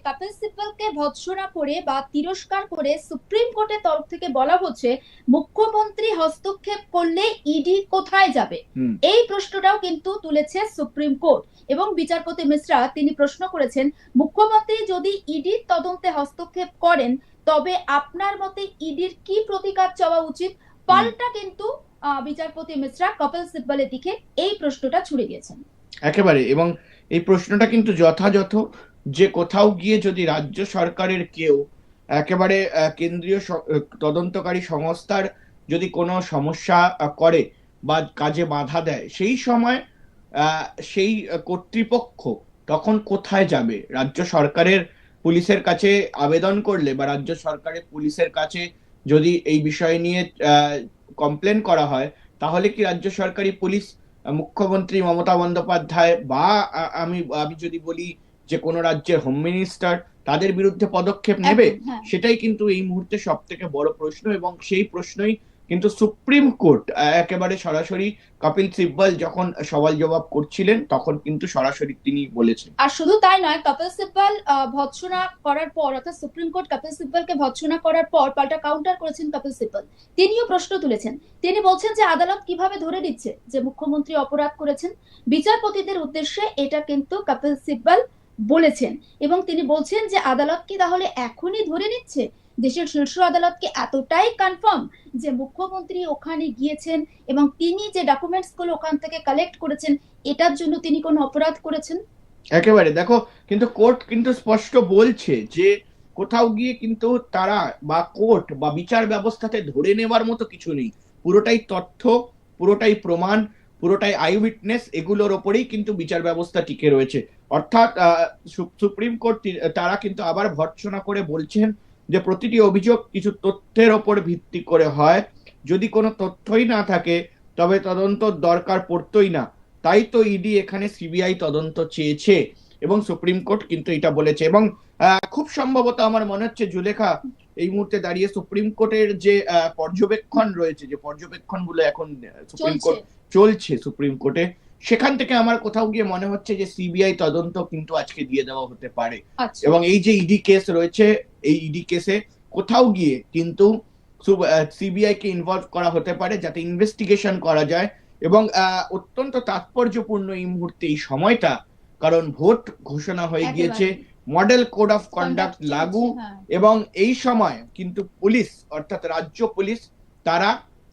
কপিল সিব্বলকে ভৎসনা করে বা তিরস্কার করে সুপ্রিম কোর্টের তরফ থেকে বলা হচ্ছে মুখ্যমন্ত্রী হস্তক্ষেপ করলে ইডি কোথায় যাবে। এই প্রশ্নটাও কিন্তু তুলেছে সুপ্রিম কোর্ট এবং বিচারপতি মিশ্রা তিনি প্রশ্ন করেছেন, মুখ্যমন্ত্রী যদি ইডির তদন্তে হস্তক্ষেপ করেন তবে আপনার মতে ইডির কি প্রতিকার চাওয়া উচিত। পাল্টা কিন্তু বিচারপতি মিশ্রা কপিল সিব্বলের দিকে এই প্রশ্নটা ছুড়ে দিয়েছেন। একেবারে, এবং এই প্রশ্নটা কিন্তু যথাযথ যে কোথাও গিয়ে যদি রাজ্য সরকারের কেউ একেবারে কেন্দ্রীয় তদন্তকারী সংস্থার যদি কোনো সমস্যা করে বা কাজে বাধা দেয়, সেই সময় সেই কর্তৃপক্ষ তখন কোথায় যাবে? রাজ্য সরকারের পুলিশের কাছে আবেদন করলে বা রাজ্য সরকারের পুলিশের কাছে যদি এই বিষয় নিয়ে কমপ্লেন করা হয়, তাহলে কি রাজ্য সরকারি পুলিশ মুখ্যমন্ত্রী মমতা বন্দ্যোপাধ্যায় বা আমি যদি বলি যে কোনো রাজ্যের হোম মিনিস্টার তাদের বিরুদ্ধে পদক্ষেপ নেবে? সেটাই কিন্তু এই মুহূর্তে সব থেকে বড় প্রশ্ন, এবং সেই প্রশ্নই কিন্তু সুপ্রিম কোর্ট একেবারে সরাসরি কপিল সিব্বল যখন সওয়াল জবাব করছিলেন তখন কিন্তু সরাসরি তিনি বলেছেন। আর শুধু তাই নয়, কপিল সিব্বল ভৎসনা করার পর অর্থাৎ সুপ্রিম কোর্ট কপিল সিব্বলকে ভৎসনা করার পর পাল্টা কাউন্টার করেছেন কপিল সিব্বল। তিনিও প্রশ্ন তুলেছেন। তিনি বলছেন যে আদালত কিভাবে ধরে নিচ্ছে যে মুখ্যমন্ত্রী অপরাধ করেছেন। বিচারপতিদের উদ্দেশ্যে এটা কিন্তু কপিল সিব্বল বলেছেন এবং তিনি বলছেন যে আদালত কি তাহলে এখনই ধরে নিচ্ছে, দেশের শীর্ষ আদালত কি এতটাই কনফার্ম যে মুখ্যমন্ত্রী ওখানে গিয়েছেন এবং তিনি যে ডকুমেন্টস গুলো ওখান থেকে কালেক্ট করেছেন এটার জন্য তিনি কোনো অপরাধ করেছেন? একেবারে দেখো, কিন্তু কোর্ট কিন্তু স্পষ্ট বলছে যে কোথাও গিয়ে কিন্তু তারা বা কোর্ট বা বিচার ব্যবস্থাতে ধরে নেওয়ার মতো কিছু নেই। পুরোটাই তথ্য, পুরোটাই প্রমাণ, পুরোটাই আই উইটনেস, এগুলোর ওপরেই কিন্তু বিচার ব্যবস্থা টিকে রয়েছে। অর্থাৎ সুপ্রিম কোর্ট তারা কিন্তু আবার ভর্ৎসনা করে বলছেন যে প্রতিটি অভিযোগ কিছু তথ্যের ওপর ভিত্তি করে হয়, যদি কোনো তথ্যই না থাকে তবে তদন্ত দরকার পড়তোই না। তাই তো ইডি এখানে সিবিআই তদন্ত চেয়েছে এবং সুপ্রিম কোর্ট কিন্তু এটা বলেছে। এবং খুব সম্ভবত আমার মনে হচ্ছে জুলেখা, এই মুহূর্তে দাঁড়িয়ে সুপ্রিম কোর্টের যে পর্যবেক্ষণ রয়েছে, যে পর্যবেক্ষণ গুলো এখন সুপ্রিম কোর্ট চলছে সুপ্রিম কোর্টে, সেখান থেকে আমার কোথাও গিয়ে মনে হচ্ছে যে সিবিআই তদন্ত কিন্তু আজকে দিয়ে দেওয়া হতে পারে। এবং এই যে ইডি কেস রয়েছে, এই ইডি কেসে কোথাও গিয়ে কিন্তু সিবিআই কে ইনভলভ করা হতে পারে যাতে ইনভেস্টিগেশন করা যায়। এবং অত্যন্ত তাৎপর্যপূর্ণ এই মুহূর্তে এই সময়টা, কারণ ভোট ঘোষণা হয়ে গিয়েছে, মডেল কোড অফ কন্ডাক্ট লাগু, এবং এই সময় কিন্তু পুলিশ অর্থাৎ রাজ্য পুলিশ তারা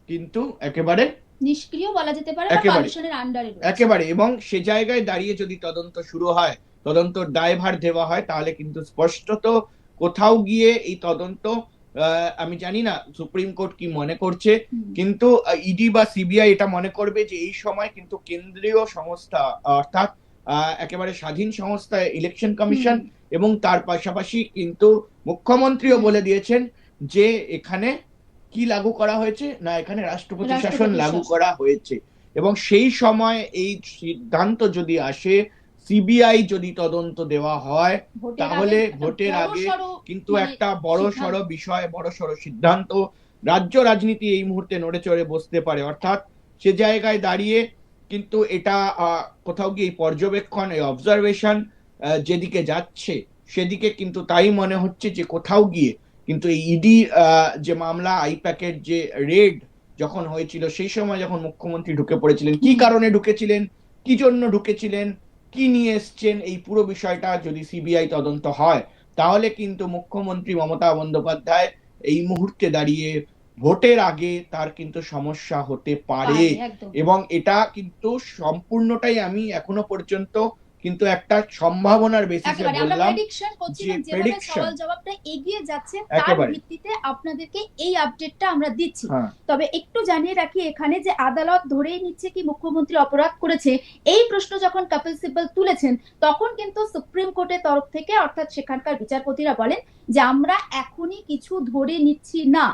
কিন্তু একেবারে নিষ্ক্রিয় বলা যেতে পারে, পারমিশনের আন্ডারে রয়েছে একেবারে। এবং সে জায়গায় দাঁড়িয়ে যদি তদন্ত শুরু হয়, তদন্ত দায়ভার দেওয়া হয়, তাহলে কিন্তু স্পষ্টত কোথাও গিয়ে এই তদন্ত, আমি জানি না সুপ্রিম কোর্ট কি মনে করছে, কিন্তু ইডি বা সিবিআই এটা মনে করবে যে এই সময় কিন্তু কেন্দ্রীয় সংস্থা অর্থাৎ একেবারে স্বাধীন সংস্থা ইলেকশন কমিশন এবং তার পাশাপাশি কিন্তু মুখ্যমন্ত্রীও বলে দিয়েছেন যে এখানে কি লাগু করা হয়েছে না, এখানে রাষ্ট্রপতি শাসন লাগু করা হয়েছে। এবং সেই সময় এই সিদ্ধান্ত যদি আসে, সিবিআই যদি তদন্ত দেওয়া হয়, তাহলে ভোটের আগে কিন্তু একটা বড় সড় বিষয়, বড় সড় সিদ্ধান্ত রাজ্য রাজনীতি এই মুহূর্তে নড়ে চড়ে বসতে পারে। অর্থাৎ সে জায়গায় দাঁড়িয়ে কিন্তু এটা কোথাও গিয়ে পর্যবেক্ষণ, এই অবজারভেশন যেদিকে যাচ্ছে সেদিকে কিন্তু তাই মনে হচ্ছে যে কোথাও গিয়ে কিন্তু এই ইডি যে মামলা, আইপ্যাকের যে রেড যখন হয়েছিল, সেই সময় যখন মুখ্যমন্ত্রী ঢুকে পড়েছিলেন, কি কারণে ঢুকেছিলেন, কি জন্য ঢুকেছিলেন, কি নিয়ে এসছেন, এই পুরো বিষয়টা যদি সিবিআই তদন্ত হয়, তাহলে কিন্তু মুখ্যমন্ত্রী মমতা বন্দ্যোপাধ্যায় এই মুহূর্তে দাঁড়িয়ে ভোটের আগে তার কিন্তু সমস্যা হতে পারে। এবং এটা কিন্তু সম্পূর্ণটাই আমি এখনো পর্যন্ত কিন্তু একটা সম্ভাবনার বেসিসে বললাম, যে সওয়াল জবাবটা এগিয়ে যাচ্ছে তার ভিত্তিতে আপনাদেরকে এই আপডেটটা আমরা দিচ্ছি। তবে একটু জানিয়ে রাখি এখানে যে আদালত ধরেই নিচ্ছে কি মুখ্যমন্ত্রী অপরাধ করেছে, এই প্রশ্ন যখন কপিল সিব্বল তুলেছেন তখন কিন্তু সুপ্রিম কোর্টের তরফ থেকে অর্থাৎ সেখানকার বিচারপতিরা বলেন যে আমরা এখনই কিছু ধরে নিচ্ছি না,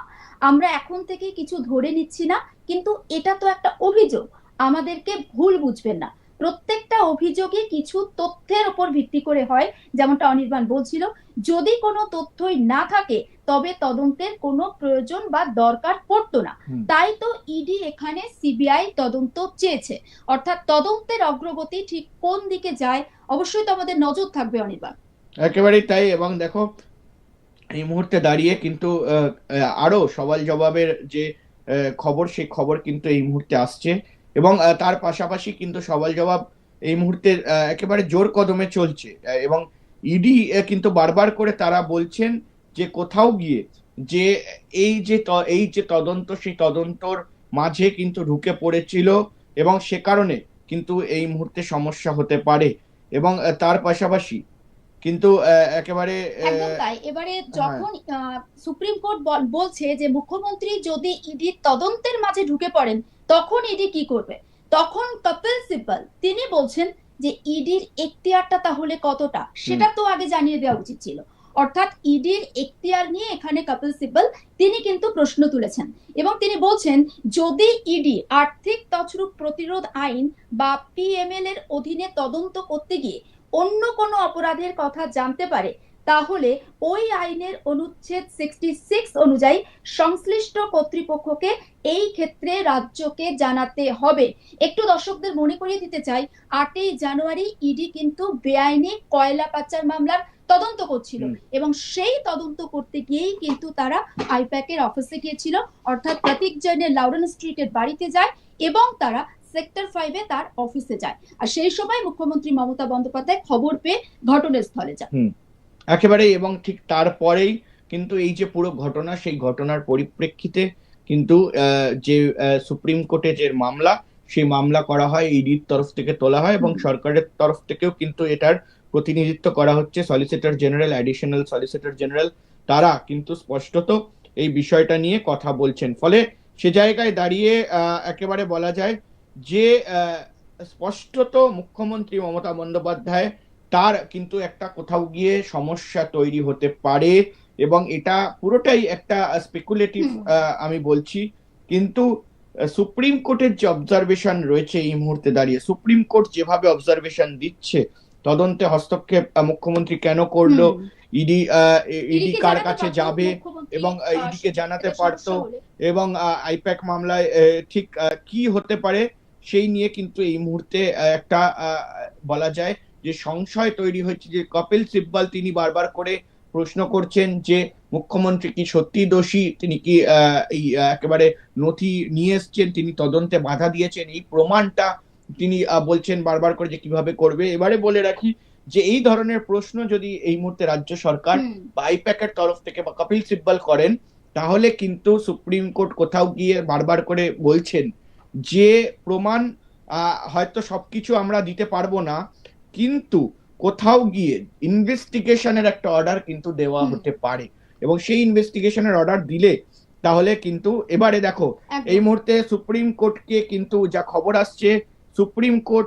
আমরা এখন থেকে কিছু ধরে নিচ্ছি না, কিন্তু এটা তো একটা অভিযোগ, আমাদেরকে ভুল বুঝবেন না, প্রত্যেকটা অভিযোগে কিছু তথ্যের উপর ভিত্তি করে হয়। যেমনটা অনির্বাণ বলছিল, যদি কোনো তথ্যই না থাকে তবে তদন্তের কোনো প্রয়োজন বা দরকার পড়তো না। তাই তো ইডি এখানে সিবিআই তদন্ত চেয়েছে। অর্থাৎ তদন্তের অগ্রগতি ঠিক কোন দিকে যায় অবশ্যই তো আমাদের নজর থাকবে অনির্বাণ। একেবারেই তাই। এবং দেখো এই মুহূর্তে দাঁড়িয়ে কিন্তু আরো সওয়াল জবাবের যে খবর, সেই খবর কিন্তু এই মুহূর্তে আসছে। এবং তার পাশাপাশি কিন্তু সওয়াল জবাব এই মুহূর্তে একেবারে জোর কদমে চলছে। এবং ইডি কিন্তু বারবার করে তারা বলছেন যে কোথাও গিয়ে যে এই যে তদন্ত, সেই তদন্তর মাঝে কিন্তু ঢুকে পড়েছিল এবং সে কারণে কিন্তু এই মুহূর্তে সমস্যা হতে পারে। এবং তার পাশাপাশি কিন্তু একেবারে একদম তাই। এবারে যখন সুপ্রিম কোর্ট বলছে যে মুখ্যমন্ত্রী যদি ইডির তদন্তের মাঝে ঢুকে পড়েন তখন ইডি কি করবে, তখন কপিল সিব্বল তিনি বলছেন যে ইডির এখতিয়ারটা তাহলে কতটা সেটা তো আগে জানিয়ে দেওয়া উচিত ছিল। অর্থাৎ ইডির এখতিয়ার নিয়ে এখানে কপিল সিব্বল তিনি কিন্তু প্রশ্ন তুলেছেন এবং তিনি বলছেন যদি ইডি আর্থিক তছরূপ প্রতিরোধ আইন বা পিএমএল এর অধীনে তদন্ত করতে গিয়ে অন্য কোনো অপরাধের কথা জানতে পারে তাহলে ওই আইনের অনুচ্ছেদ 66 অনুযায়ী সংশ্লিষ্ট কর্তৃপক্ষকে এই ক্ষেত্রে রাজ্যকে জানাতে হবে। একটু দর্শকদের মনে করিয়ে দিতে চাই, 8ই জানুয়ারি ইডি কিন্তু বেআইনি কয়লা পাচার মামলার তদন্ত করছিল এবং সেই তদন্ত করতে গিয়েই কিন্তু তারা আইপ্যাকের অফিসে গিয়েছিল, অর্থাৎ প্রতীক জৈনের লাউডন স্ট্রিটের বাড়িতে যায় এবং তারা সেক্টর 5-এ তার অফিসে যায়। আর সেই সময় মুখ্যমন্ত্রী মমতা বন্দ্যোপাধ্যায় খবর পেয়ে ঘটনাস্থলে যান। একেবারেই। এবং ঠিক তারপরেই কিন্তু এই যে পুরো ঘটনা, সেই ঘটনার পরিপ্রেক্ষিতে কিন্তু যে সুপ্রিম কোর্টে যে মামলা, সেই মামলা করা হয়, ইডির তরফ থেকে তোলা হয় এবং সরকারের তরফ থেকেও কিন্তু এটার প্রতিনিধিত্ব করা হচ্ছে। Solicitor general, additional solicitor general, তারা কিন্তু স্পষ্টত এই বিষয়টা নিয়ে কথা বলছেন। ফলে সে জায়গায় দাঁড়িয়ে একেবারে বলা যায় যে স্পষ্টত মুখ্যমন্ত্রী মমতা বন্দ্যোপাধ্যায় তার কিন্তু একটা কোথাও গিয়ে সমস্যা তৈরি হতে পারে এবং এটা পুরোটাই একটা স্পেকুলেটিভ আমি বলছি। কিন্তু সুপ্রিম কোর্টের যে অবজারভেশন রয়েছে এই মুহূর্তে দাঁড়িয়ে, সুপ্রিম কোর্ট যেভাবে অবজারভেশন দিচ্ছে, তদন্তে হস্তক্ষেপ মুখ্যমন্ত্রী কেন করলো, ইডি কার কাছে যাবে এবং ইডিকে জানাতে পারতো, এবং আইপ্যাক মামলায় ঠিক কি হতে পারে সেই নিয়ে কিন্তু এই মুহূর্তে একটা বলা যায় যে সংশয় তৈরি হচ্ছে। যে কপিল সিব্বল তিনি বারবার করে প্রশ্ন করছেন যে মুখ্যমন্ত্রী কি সত্যি দোষী, তিনি কি এই একেবারে নথি নিয়ে এসছেন, তিনি তদন্তে বাধা দিয়েছেন, এই প্রমাণটা তিনি বলছেন বারবার করে যে কিভাবে করবে। এবারে বলে রাখি যে এই ধরনের প্রশ্ন যদি এই মুহূর্তে রাজ্য সরকার বা আইপ্যাকের তরফ থেকে বা কপিল সিব্বল করেন, তাহলে কিন্তু সুপ্রিম কোর্ট কোথাও গিয়ে বারবার করে বলছেন যে প্রমাণ হয়তো সবকিছু আমরা দিতে পারবো না, কিন্তু কোথাও গিয়ে ইনভেস্টিগেশনের একটা অর্ডার কিন্তু দেওয়া হতে পারে এবং সেই ইনভেস্টিগেশনের অর্ডার দিলে তাহলে কিন্তু এবারে দেখো এই মুহূর্তে সুপ্রিম কোর্টকে কিন্তু যা খবর আসছে, সুপ্রিম কোর্ট